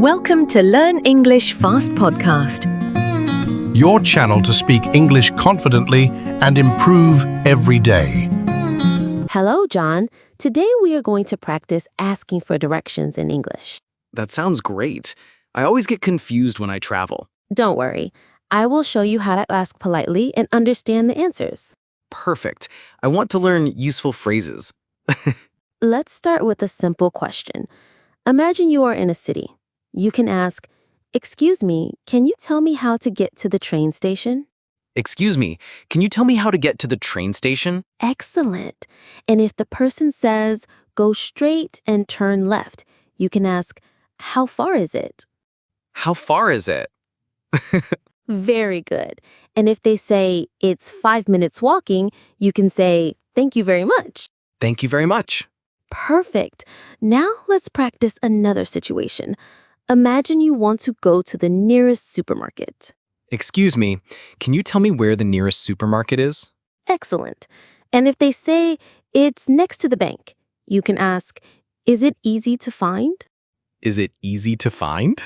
Welcome to Learn English Fast podcast. Your channel to speak English confidently and improve every day. Hello, John. Today we are going to practice asking for directions in English. That sounds great. I always get confused when I travel. Don't worry. I will show you how to ask politely and understand the answers. Perfect. I want to learn useful phrases. Let's start with a simple question. Imagine you are in a city. You can ask, "Excuse me, can you tell me how to get to the train station?" Excuse me, can you tell me how to get to the train station? Excellent. And if the person says, "Go straight and turn left," you can ask, "How far is it?" How far is it? Very good. And if they say, "It's 5 minutes walking," you can say, "Thank you very much." Thank you very much. Perfect. Now let's practice another situation. Imagine you want to go to the nearest supermarket. Excuse me, can you tell me where the nearest supermarket is? Excellent. And if they say, "It's next to the bank," you can ask, "Is it easy to find?" Is it easy to find?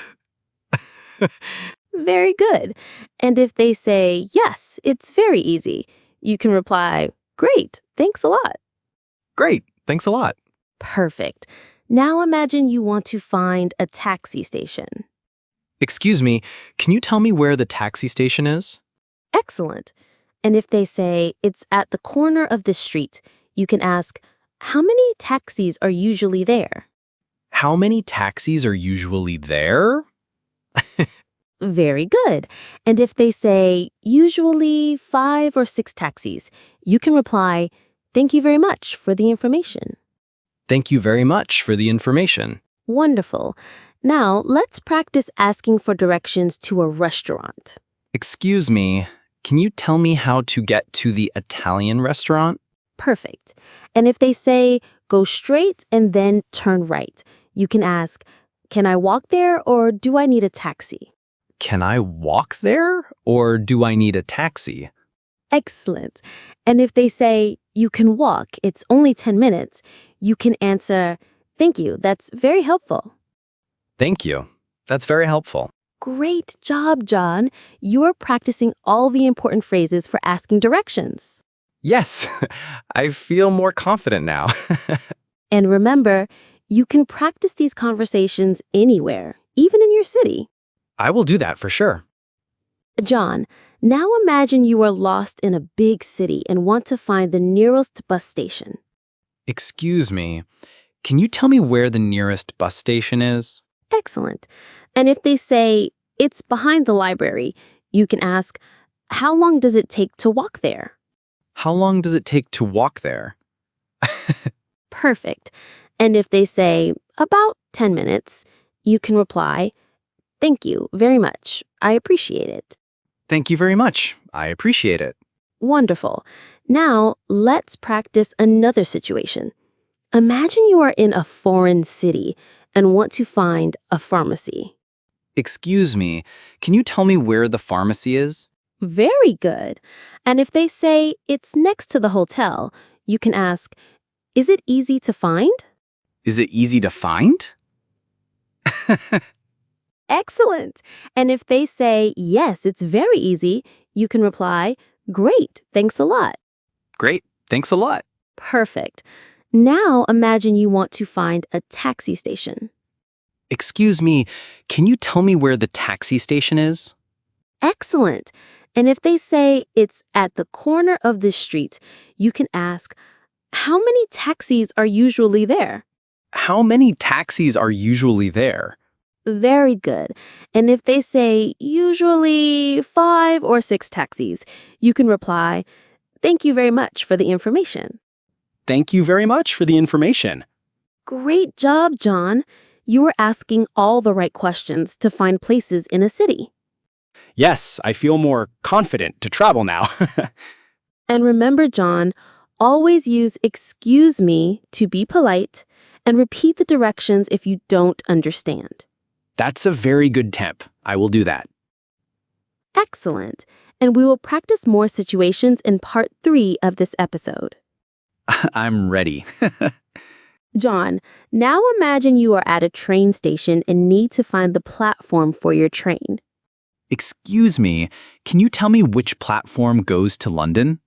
Very good. And if they say, "Yes, it's very easy," you can reply, "Great, thanks a lot." Great, thanks a lot. Perfect. Now imagine you want to find a taxi station. Excuse me, can you tell me where the taxi station is? Excellent. And if they say, "It's at the corner of this street," you can ask, "How many taxis are usually there?" How many taxis are usually there? Very good. And if they say, "Usually 5 or 6 taxis," you can reply, "Thank you very much for the information." Thank you very much for the information. Wonderful. Now let's practice asking for directions to a restaurant. Excuse me, can you tell me how to get to the Italian restaurant? Perfect. And if they say, "Go straight and then turn right," you can ask, "Can I walk there or do I need a taxi?" Can I walk there or do I need a taxi? Excellent. And if they say, "You can walk, it's only 10 minutes," you can answer, "Thank you, that's very helpful." Thank you. That's very helpful. Great job, John. You're practicing all the important phrases for asking directions. Yes, I feel more confident now. And remember, you can practice these conversations anywhere, even in your city. I will do that for sure. John, now imagine you are lost in a big city and want to find the nearest bus station. Excuse me, can you tell me where the nearest bus station is? Excellent. And if they say, "It's behind the library," you can ask, "How long does it take to walk there?" How long does it take to walk there? Perfect. And if they say, "About 10 minutes," you can reply, "Thank you very much. I appreciate it." Thank you very much. I appreciate it. Wonderful. Now, let's practice another situation. Imagine you are in a foreign city and want to find a pharmacy. Excuse me, can you tell me where the pharmacy is? Very good. And if they say, "It's next to the hotel," you can ask, "Is it easy to find?" Is it easy to find? Excellent. And if they say, "Yes, it's very easy," you can reply, "Great, thanks a lot." Great, thanks a lot. Perfect. Now imagine you want to find a taxi station. Excuse me, can you tell me where the taxi station is? Excellent. And if they say, "It's at the corner of this street," you can ask, "How many taxis are usually there?" How many taxis are usually there? Very good. And if they say, "Usually 5 or 6 taxis," you can reply, "Thank you very much for the information." Thank you very much for the information. Great job, John. You were asking all the right questions to find places in a city. Yes, I feel more confident to travel now. And remember, John, always use "excuse me" to be polite and repeat the directions if you don't understand. That's a very good tip. I will do that. Excellent. And we will practice more situations in part 3 of this episode. I'm ready. John, now imagine you are at a train station and need to find the platform for your train. Excuse me, can you tell me which platform goes to London?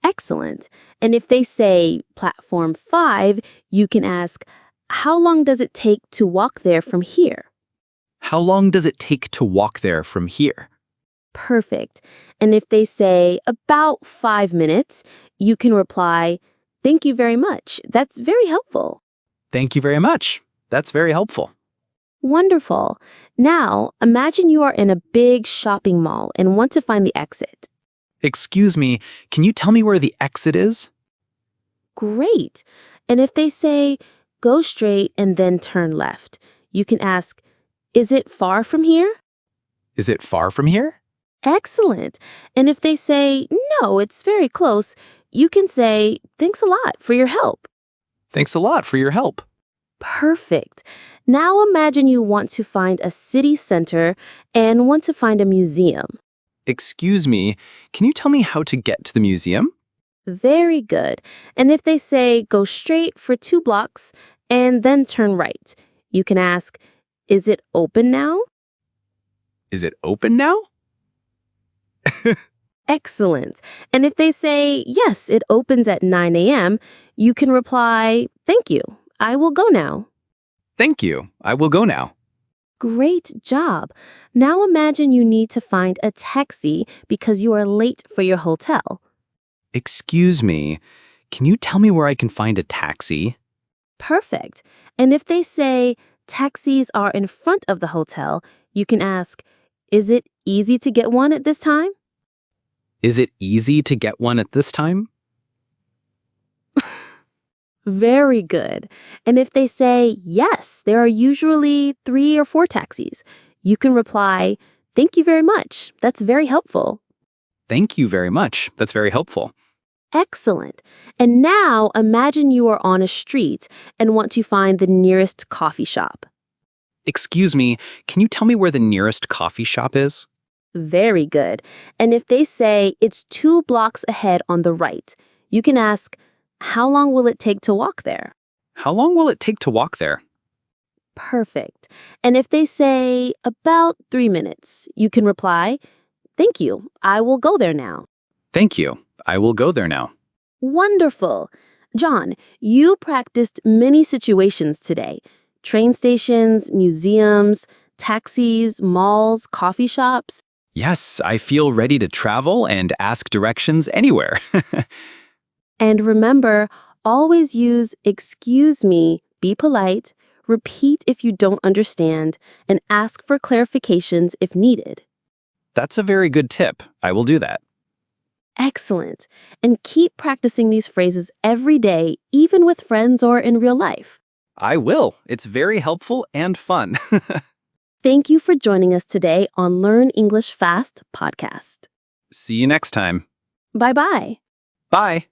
Excellent. And if they say platform 5, you can ask, how long does it take to walk there from here? How long does it take to walk there from here? Perfect. And if they say about 5 minutes, you can reply, thank you very much. That's very helpful. Thank you very much. That's very helpful. Wonderful. Now, imagine you are in a big shopping mall and want to find the exit. Excuse me, can you tell me where the exit is? Great. And if they say, go straight and then turn left, you can ask, is it far from here? Is it far from here? Excellent. And if they say, no, it's very close, you can say, thanks a lot for your help. Thanks a lot for your help. Perfect. Now imagine you want to find a city center and want to find a museum. Excuse me, can you tell me how to get to the museum? Very good. And if they say, go straight for 2 blocks and then turn right, you can ask, is it open now? Is it open now? Excellent. And if they say, yes, it opens at 9 a.m., you can reply, thank you. I will go now. Thank you. I will go now. Great job. Now imagine you need to find a taxi because you are late for your hotel. Excuse me, can you tell me where I can find a taxi? Perfect. And if they say taxis are in front of the hotel, you can ask, is it easy to get one at this time? Is it easy to get one at this time? Very good. And if they say, yes, there are usually 3 or 4 taxis, you can reply, thank you very much. That's very helpful. Thank you very much. That's very helpful. Excellent. And now imagine you are on a street and want to find the nearest coffee shop. Excuse me, can you tell me where the nearest coffee shop is? Very good. And if they say it's 2 blocks ahead on the right, you can ask, how long will it take to walk there? How long will it take to walk there? Perfect. And if they say about 3 minutes, you can reply, thank you. I will go there now. Thank you. I will go there now. Wonderful. John, you practiced many situations today. Train stations, museums, taxis, malls, coffee shops. Yes, I feel ready to travel and ask directions anywhere. And remember, always use excuse me, be polite, repeat if you don't understand, and ask for clarifications if needed. That's a very good tip. I will do that. Excellent. And keep practicing these phrases every day, even with friends or in real life. I will. It's very helpful and fun. Thank you for joining us today on Learn English Fast podcast. See you next time. Bye-bye. Bye.